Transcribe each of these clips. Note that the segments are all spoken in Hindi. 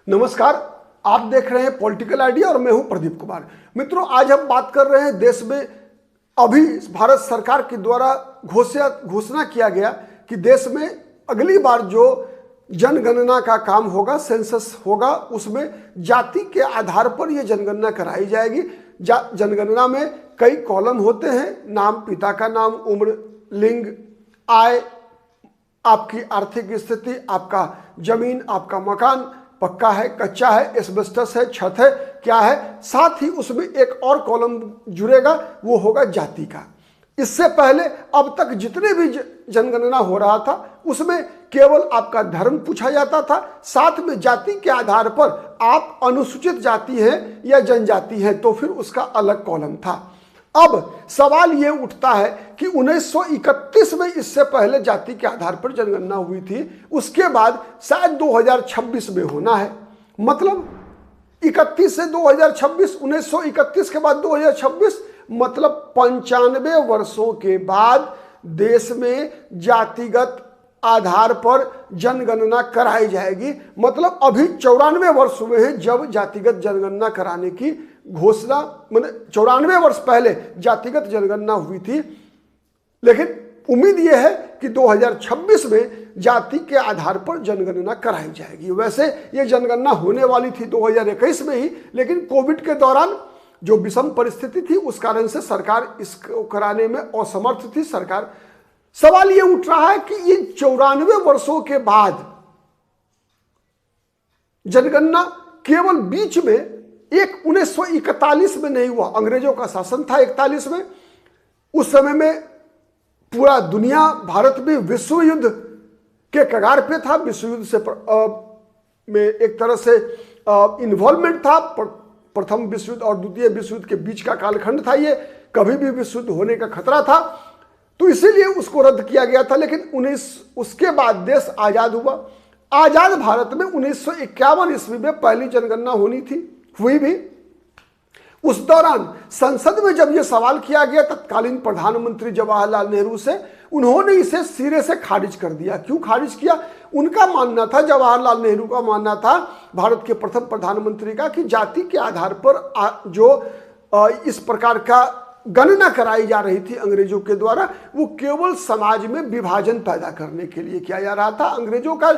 नमस्कार, आप देख रहे हैं पॉलिटिकल आइडिया और मैं हूं प्रदीप कुमार। मित्रों, आज हम बात कर रहे हैं देश में अभी भारत सरकार के द्वारा घोषणा किया गया कि देश में अगली बार जो जनगणना का काम होगा, सेंसस होगा, उसमें जाति के आधार पर यह जनगणना कराई जाएगी। जनगणना में कई कॉलम होते हैं, नाम, पिता का नाम, उम्र, लिंग, आय, आपकी आर्थिक स्थिति, आपका जमीन, आपका मकान पक्का है, कच्चा है, एस्बेस्टस है, छत है, क्या है। साथ ही उसमें एक और कॉलम जुड़ेगा, वो होगा जाति का। इससे पहले अब तक जितने भी जनगणना हो रहा था उसमें केवल आपका धर्म पूछा जाता था, साथ में जाति के आधार पर आप अनुसूचित जाति हैं या जनजाति हैं तो फिर उसका अलग कॉलम था। अब सवाल ये उठता है कि 1931 में इससे पहले जाति के आधार पर जनगणना हुई थी, उसके बाद शायद 2026 में होना है। मतलब 31 से 2026, 1931 के बाद 2026, मतलब 95 वर्षों के बाद देश में जातिगत आधार पर जनगणना कराई जाएगी। मतलब अभी 94 वर्ष हुए हैं जब जातिगत जनगणना कराने की घोषणा, मतलब 94 वर्ष पहले जातिगत जनगणना हुई थी। लेकिन उम्मीद यह है कि 2026 में जाति के आधार पर जनगणना कराई जाएगी। वैसे ये जनगणना होने वाली थी 2021 में ही, लेकिन कोविड के दौरान जो विषम परिस्थिति थी उस कारण से सरकार इसको कराने में असमर्थ थी। सरकार, सवाल ये उठ रहा है कि ये 94 वर्षों के बाद जनगणना केवल बीच में एक 1941 में नहीं हुआ। अंग्रेजों का शासन था 41 में, उस समय में पूरा दुनिया, भारत भी विश्व युद्ध के कगार पे था। विश्व युद्ध से में एक तरह से इन्वॉल्वमेंट था। प्रथम विश्व युद्ध और द्वितीय विश्व युद्ध के बीच का कालखंड था ये, कभी भी विश्व युद्ध होने का खतरा था, तो इसीलिए उसको रद्द किया गया था। लेकिन उसके बाद देश आजाद हुआ। आजाद भारत में 1951 ईस्वी में पहली जनगणना होनी थी, हुई भी। उस दौरान संसद में जब यह सवाल किया गया तत्कालीन प्रधानमंत्री जवाहरलाल नेहरू से, उन्होंने इसे सिरे से खारिज कर दिया। क्यों खारिज किया? उनका मानना था, जवाहरलाल नेहरू का मानना था, भारत के प्रथम प्रधानमंत्री का, कि जाति के आधार पर जो इस प्रकार का गणना कराई जा रही थी अंग्रेजों के द्वारा, वो केवल समाज में विभाजन पैदा करने के लिए किया जा रहा था। अंग्रेजों का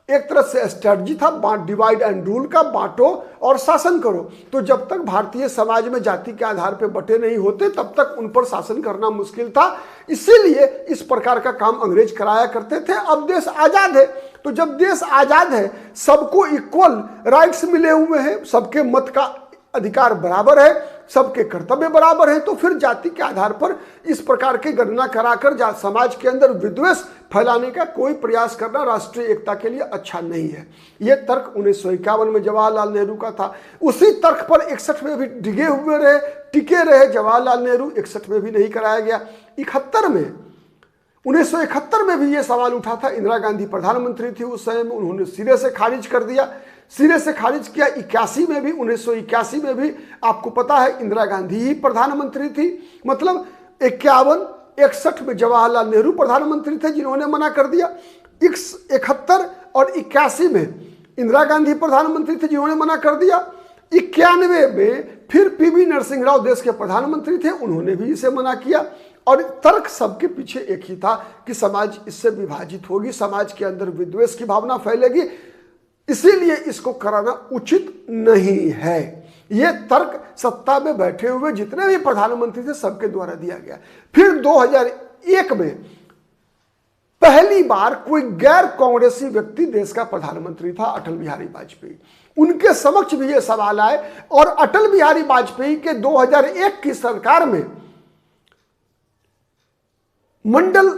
एक तरह से स्ट्रेटजी था डिवाइड एंड रूल का, बांटो और शासन करो। तो जब तक भारतीय समाज में जाति के आधार पर बटे नहीं होते तब तक उन पर शासन करना मुश्किल था। इसीलिए इस प्रकार का काम अंग्रेज कराया करते थे। अब देश आजाद है, तो जब देश आजाद है, सबको इक्वल राइट्स मिले हुए हैं, सबके मत का अधिकार बराबर है, सबके कर्तव्य बराबर है, तो फिर जाति के आधार पर इस प्रकार की गणना कराकर समाज के अंदर विद्वेष फैलाने का कोई प्रयास करना राष्ट्रीय एकता के लिए अच्छा नहीं है। यह तर्क 1951 में जवाहरलाल नेहरू का था। उसी तर्क पर 61 में भी टिके रहे जवाहरलाल नेहरू। 61 में भी नहीं कराया गया। 1971 में भी यह सवाल उठा था। इंदिरा गांधी प्रधानमंत्री थी उस समय में, उन्होंने सिरे से खारिज कर दिया। सिरे से खारिज किया 81 में भी। 1981 में भी आपको पता है इंदिरा गांधी ही प्रधानमंत्री थी। मतलब 51, 61 में जवाहरलाल नेहरू प्रधानमंत्री थे जिन्होंने मना कर दिया। 71 और 81 में इंदिरा गांधी प्रधानमंत्री थे जिन्होंने मना कर दिया। 91 में फिर पीवी नरसिंह राव देश के प्रधानमंत्री थे, उन्होंने भी इसे मना किया। और तर्क सबके पीछे एक ही था कि समाज इससे विभाजित होगी, समाज के अंदर विद्वेष की भावना फैलेगी, इसीलिए इसको कराना उचित नहीं है। यह तर्क सत्ता में बैठे हुए जितने भी प्रधानमंत्री थे सबके द्वारा दिया गया। फिर 2001 में पहली बार कोई गैर कांग्रेसी व्यक्ति देश का प्रधानमंत्री था, अटल बिहारी वाजपेयी। उनके समक्ष भी यह सवाल आए और अटल बिहारी वाजपेयी के 2001 की सरकार में मंडल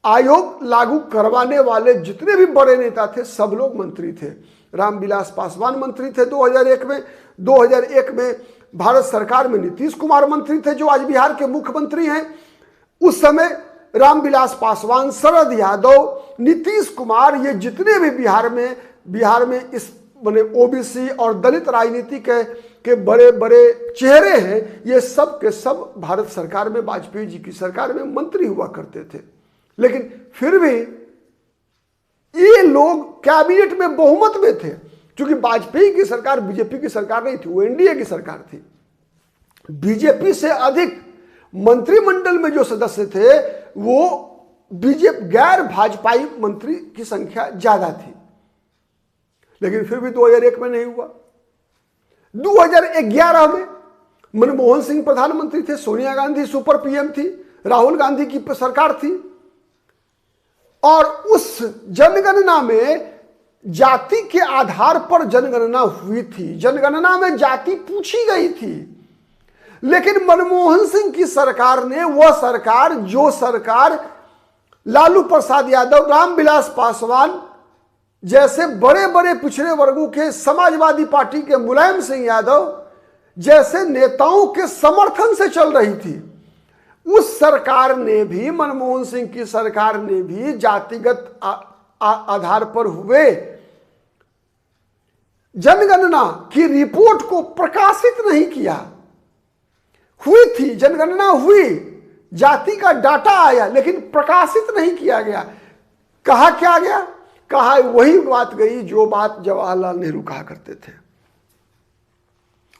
आयोग लागू करवाने वाले जितने भी बड़े नेता थे सब लोग मंत्री थे। रामविलास पासवान मंत्री थे 2001 में। 2001 में भारत सरकार में नीतीश कुमार मंत्री थे जो आज बिहार के मुख्यमंत्री हैं। उस समय रामविलास पासवान, शरद यादव, नीतीश कुमार, ये जितने भी बिहार में इस बने ओबीसी और दलित राजनीति के बड़े बड़े चेहरे हैं, ये सब के सब भारत सरकार में, वाजपेयी जी की सरकार में मंत्री हुआ करते थे। लेकिन फिर भी ये लोग कैबिनेट में बहुमत में थे, क्योंकि वाजपेयी की सरकार बीजेपी की सरकार नहीं थी, वो एनडीए की सरकार थी। बीजेपी से अधिक मंत्रिमंडल में जो सदस्य थे वो बीजेपी गैर भाजपाई मंत्री की संख्या ज्यादा थी, लेकिन फिर भी 2001 में नहीं हुआ। 2011 में मनमोहन सिंह प्रधानमंत्री थे, सोनिया गांधी सुपर पीएम थी, राहुल गांधी की सरकार थी, और उस जनगणना में जाति के आधार पर जनगणना हुई थी, जनगणना में जाति पूछी गई थी। लेकिन मनमोहन सिंह की सरकार ने, वह सरकार जो सरकार लालू प्रसाद यादव, रामविलास पासवान जैसे बड़े बड़े पिछड़े वर्गों के, समाजवादी पार्टी के मुलायम सिंह यादव जैसे नेताओं के समर्थन से चल रही थी, उस सरकार ने भी, मनमोहन सिंह की सरकार ने भी जातिगत आधार पर हुए जनगणना की रिपोर्ट को प्रकाशित नहीं किया। हुई थी जनगणना, हुई, जाति का डाटा आया, लेकिन प्रकाशित नहीं किया गया। कहा क्या गया? कहा वही बात गई जो बात जवाहरलाल नेहरू कहा करते थे।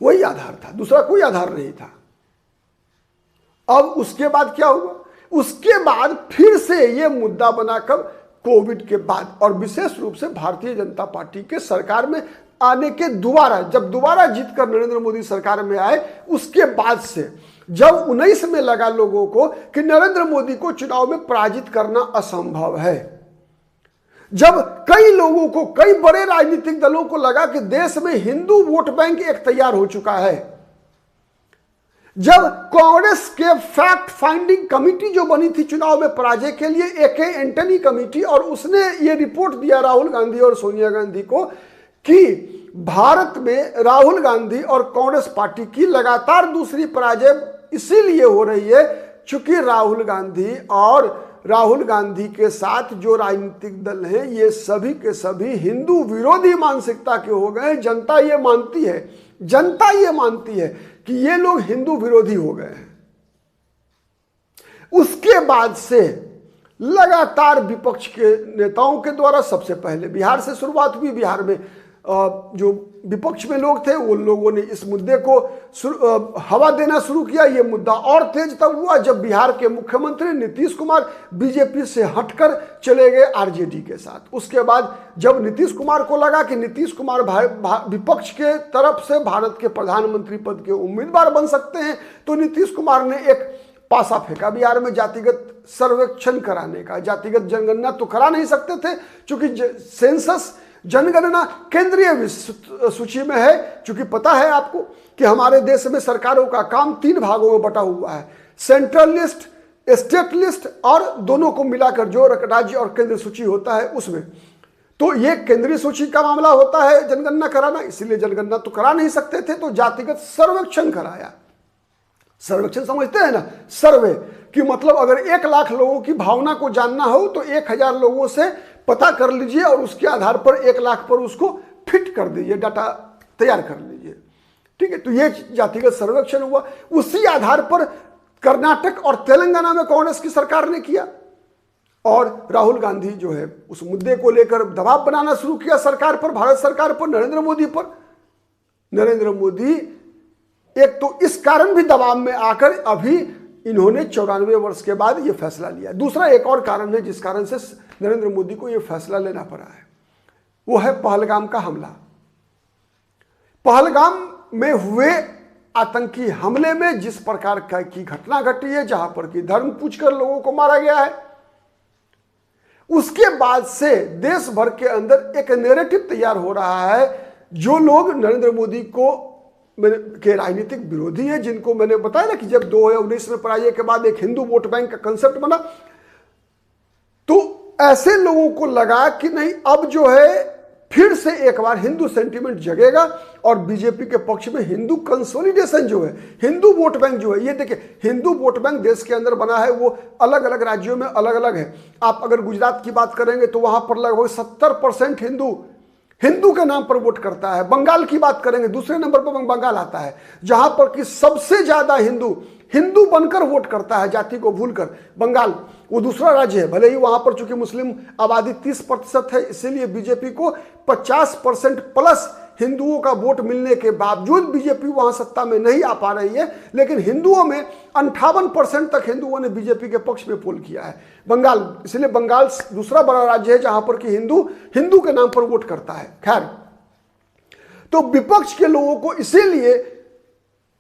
वही आधार था, दूसरा कोई आधार नहीं था। अब उसके बाद क्या हुआ? उसके बाद फिर से यह मुद्दा बनाकर कोविड के बाद, और विशेष रूप से भारतीय जनता पार्टी के सरकार में आने के दोबारा, जब दोबारा जीतकर नरेंद्र मोदी सरकार में आए, उसके बाद से जब 19 में लगा लोगों को कि नरेंद्र मोदी को चुनाव में पराजित करना असंभव है, जब कई लोगों को, कई बड़े राजनीतिक दलों को लगा कि देश में हिंदू वोट बैंक एक तैयार हो चुका है, जब कांग्रेस के फैक्ट फाइंडिंग कमेटी जो बनी थी चुनाव में पराजय के लिए, ए.के. एंटनी कमेटी, और उसने ये रिपोर्ट दिया राहुल गांधी और सोनिया गांधी को कि भारत में राहुल गांधी और कांग्रेस पार्टी की लगातार दूसरी पराजय इसीलिए हो रही है क्योंकि राहुल गांधी के साथ जो राजनीतिक दल हैं ये सभी के सभी हिंदू विरोधी मानसिकता के हो गए। जनता ये मानती है कि ये लोग हिंदू विरोधी हो गए हैं। उसके बाद से लगातार विपक्ष के नेताओं के द्वारा, सबसे पहले बिहार से शुरुआत हुई। बिहार में जो विपक्ष में लोग थे वो लोगों ने इस मुद्दे को हवा देना शुरू किया। ये मुद्दा और तेज तब हुआ जब बिहार के मुख्यमंत्री नीतीश कुमार बीजेपी से हटकर चले गए आरजेडी के साथ। उसके बाद जब नीतीश कुमार को लगा कि नीतीश कुमार विपक्ष के तरफ से भारत के प्रधानमंत्री पद के उम्मीदवार बन सकते हैं, तो नीतीश कुमार ने एक पासा फेंका बिहार में जातिगत सर्वेक्षण कराने का। जातिगत जनगणना तो करा नहीं सकते थे क्योंकि सेंसस, जनगणना केंद्रीय सूची में है। क्योंकि पता है आपको कि हमारे देश में सरकारों का काम 3 भागों में बटा हुआ है, सेंट्रल लिस्ट, स्टेट लिस्ट, और दोनों को मिलाकर जो राज्य और केंद्र सूची होता है उसमें। तो ये केंद्रीय सूची का मामला होता है जनगणना कराना, इसलिए जनगणना तो करा नहीं सकते थे, तो जातिगत सर्वेक्षण कराया। सर्वेक्षण समझते हैं ना, सर्वे कि मतलब अगर 1 लाख लोगों की भावना को जानना हो तो 1000 लोगों से पता कर लीजिए और उसके आधार पर 1 लाख पर उसको फिट कर दीजिए, डाटा तैयार कर लीजिए। ठीक है, तो ये जातिगत सर्वेक्षण हुआ। उसी आधार पर कर्नाटक और तेलंगाना में कांग्रेस की सरकार ने किया और राहुल गांधी जो है उस मुद्दे को लेकर दबाव बनाना शुरू किया सरकार पर, भारत सरकार पर, नरेंद्र मोदी पर। नरेंद्र मोदी एक तो इस कारण भी दबाव में आकर अभी इन्होंने 94 वर्ष के बाद यह फैसला लिया। दूसरा एक और कारण है जिस कारण से नरेंद्र मोदी को यह फैसला लेना पड़ा है, वो है पहलगाम का हमला। पहलगाम में हुए आतंकी हमले में जिस प्रकार की घटना घटी है, जहां पर कि धर्म पूछकर लोगों को मारा गया है, उसके बाद से देश भर के अंदर एक नैरेटिव तैयार हो रहा है। जो लोग नरेंद्र मोदी के राजनीतिक विरोधी हैं, जिनको मैंने बताया ना कि जब 2019 में पराजय के बाद एक हिंदू वोट बैंक का कंसेप्ट बना, तो ऐसे लोगों को लगा कि नहीं, अब जो है फिर से एक बार हिंदू सेंटीमेंट जगेगा और बीजेपी के पक्ष में हिंदू कंसोलिडेशन जो है, हिंदू वोट बैंक जो है, ये देखिए हिंदू वोट बैंक देश के अंदर बना है, वो अलग अलग राज्यों में अलग अलग है। आप अगर गुजरात की बात करेंगे तो वहां पर लगभग 70% हिंदू हिंदू के नाम पर वोट करता है। बंगाल की बात करेंगे, दूसरे नंबर पर बंगाल आता है, जहां पर कि सबसे ज्यादा हिंदू बनकर वोट करता है, जाति को भूलकर। बंगाल वो दूसरा राज्य है, भले ही वहां पर चूंकि मुस्लिम आबादी 30% है, इसीलिए बीजेपी को 50% प्लस हिंदुओं का वोट मिलने के बावजूद बीजेपी वहां सत्ता में नहीं आ पा रही है। लेकिन हिंदुओं में 58% तक हिंदुओं ने बीजेपी के पक्ष में पोल किया है बंगाल। इसलिए बंगाल दूसरा बड़ा राज्य है जहां पर कि हिंदू के नाम पर वोट करता है। खैर, तो विपक्ष के लोगों को इसीलिए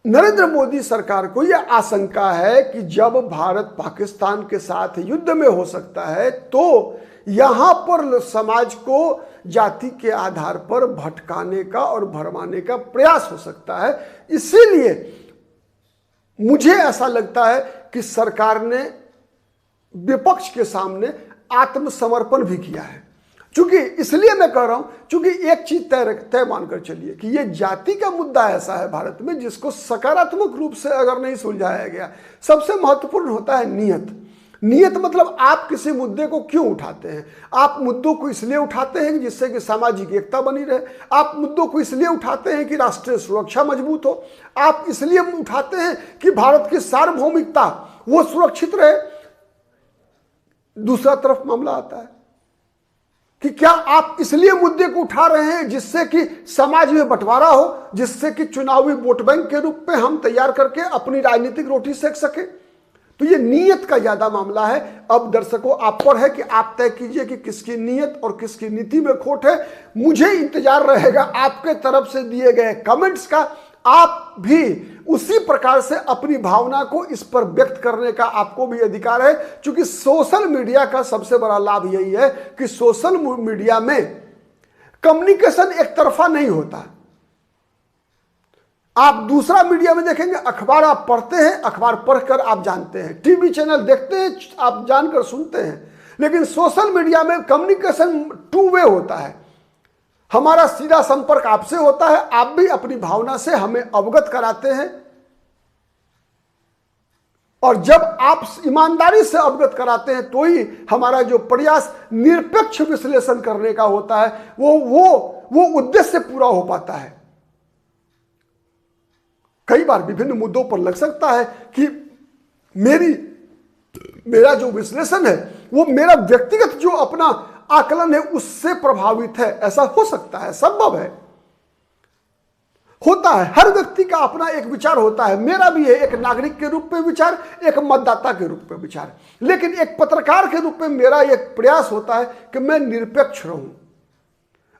नरेंद्र मोदी सरकार को यह आशंका है कि जब भारत पाकिस्तान के साथ युद्ध में हो सकता है तो यहां पर समाज को जाति के आधार पर भटकाने का और भरमाने का प्रयास हो सकता है। इसीलिए मुझे ऐसा लगता है कि सरकार ने विपक्ष के सामने आत्मसमर्पण भी किया है। चूंकि इसलिए मैं कह रहा हूं, चूंकि एक चीज तय मानकर चलिए कि यह जाति का मुद्दा ऐसा है भारत में जिसको सकारात्मक रूप से अगर नहीं सुलझाया गया, सबसे महत्वपूर्ण होता है नियत मतलब आप किसी मुद्दे को क्यों उठाते हैं। आप मुद्दों को इसलिए उठाते हैं कि जिससे कि सामाजिक एकता बनी रहे। आप मुद्दों को इसलिए उठाते हैं कि राष्ट्रीय सुरक्षा मजबूत हो। आप इसलिए उठाते हैं कि भारत की सार्वभौमिकता वो सुरक्षित रहे। दूसरा तरफ मामला आता है कि क्या आप इसलिए मुद्दे को उठा रहे हैं जिससे कि समाज में बंटवारा हो, जिससे कि चुनावी वोट बैंक के रूप में हम तैयार करके अपनी राजनीतिक रोटी सेक सके। तो ये नीयत का ज्यादा मामला है। अब दर्शकों, आप पर है कि आप तय कीजिए कि किसकी नीयत और किसकी नीति में खोट है। मुझे इंतजार रहेगा आपके तरफ से दिए गए कमेंट्स का। आप भी उसी प्रकार से अपनी भावना को इस पर व्यक्त करने का आपको भी अधिकार है, क्योंकि सोशल मीडिया का सबसे बड़ा लाभ यही है कि सोशल मीडिया में कम्युनिकेशन एक तरफा नहीं होता। आप दूसरा मीडिया में देखेंगे, अखबार आप पढ़ते हैं, अखबार पढ़कर आप जानते हैं, टीवी चैनल देखते हैं, आप जानकर सुनते हैं। लेकिन सोशल मीडिया में कम्युनिकेशन टू वे होता है। हमारा सीधा संपर्क आपसे होता है, आप भी अपनी भावना से हमें अवगत कराते हैं, और जब आप ईमानदारी से अवगत कराते हैं तो ही हमारा जो प्रयास निरपेक्ष विश्लेषण करने का होता है वो उद्देश्य पूरा हो पाता है। कई बार विभिन्न मुद्दों पर लग सकता है कि मेरा जो विश्लेषण है वो मेरा व्यक्तिगत जो अपना आकलन है उससे प्रभावित है। ऐसा हो सकता है, संभव है, होता है। हर व्यक्ति का अपना एक विचार होता है। मेरा भी है एक नागरिक के रूप में विचार, एक मतदाता के रूप में विचार। लेकिन एक पत्रकार के रूप में मेरा एक प्रयास होता है कि मैं निरपेक्ष रहूं,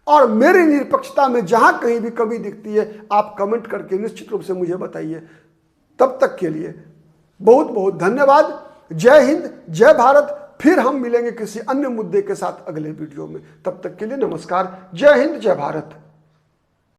और मेरी निरपेक्षता में जहां कहीं भी कमी दिखती है आप कमेंट करके निश्चित रूप से मुझे बताइए। तब तक के लिए बहुत बहुत धन्यवाद। जय हिंद, जय भारत। फिर हम मिलेंगे किसी अन्य मुद्दे के साथ अगले वीडियो में। तब तक के लिए नमस्कार। जय हिंद, जय भारत।